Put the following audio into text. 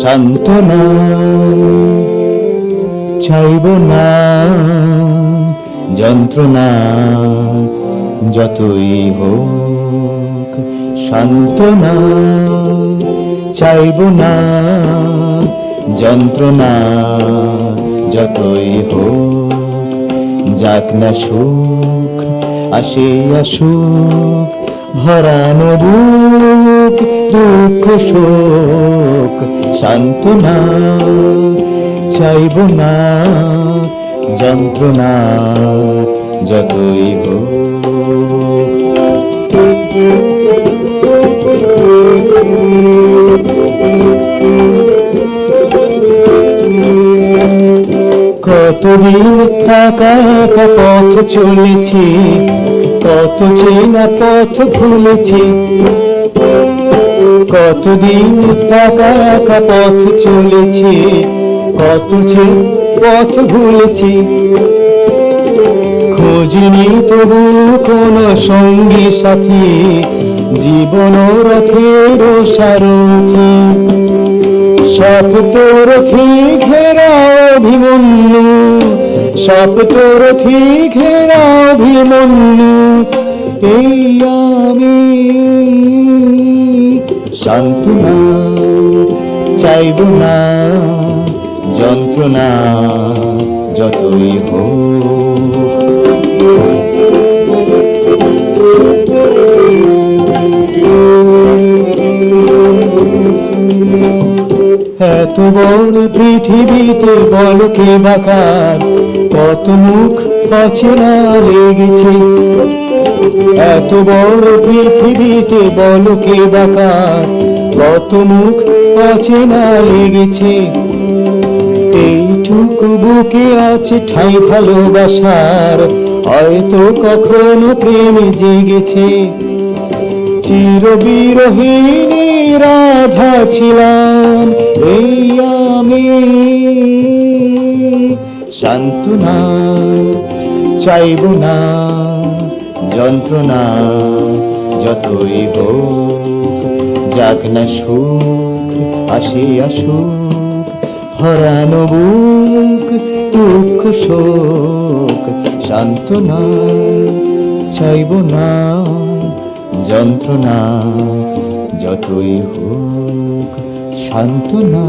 সান্ত্বনা চাইব না, যন্ত্রণা যতই হোক সান্ত্বনা চাইব না, যন্ত্রণা যতই হোক যাক না সুখ আসে আসুক, ভরানো বুক দুঃখ শোক সান্ত্বনা চাইব না, যন্ত্রণা যতই হোক। কতদিন একা একা পথ চলেছি, কত চেনা পথ ভুলেছি, কতদিন একা একা পথ চলেছি, কত পথ ভুলেছি, খোঁজিনি তবু কোন সঙ্গী সাথী, জীবন রথের সারথি, সপ্তরথি ঘেরা অভিমন্যু, সপ্তরথি ঘেরা অভিমন্যু, এই আমি সান্ত্বনা চাইব না, যন্ত্রণা যতই হোক। এত বড় পৃথিবীতে বল কে বাকার, কত মুখ অচেনা লেগেছে, এত বড় পৃথিবীতে বল কে বাকার, কত মুখ অচেনা লেগেছে, এইটুকু বুকে আছে ঠাঁই ভালোবাসার, হয়তো কখনো প্রেম জেগেছে, চিরবিরহিনী রাধা ছিলাম এই আমি, সান্ত্বনা চাইব না, যন্ত্রণা যতই হোক যাক না সুখ আসে আসুক, হরানো বুক দুঃখ শোক সান্ত্বনা চাইব না, যন্ত্রণা যতই হোক সান্ত্বনা।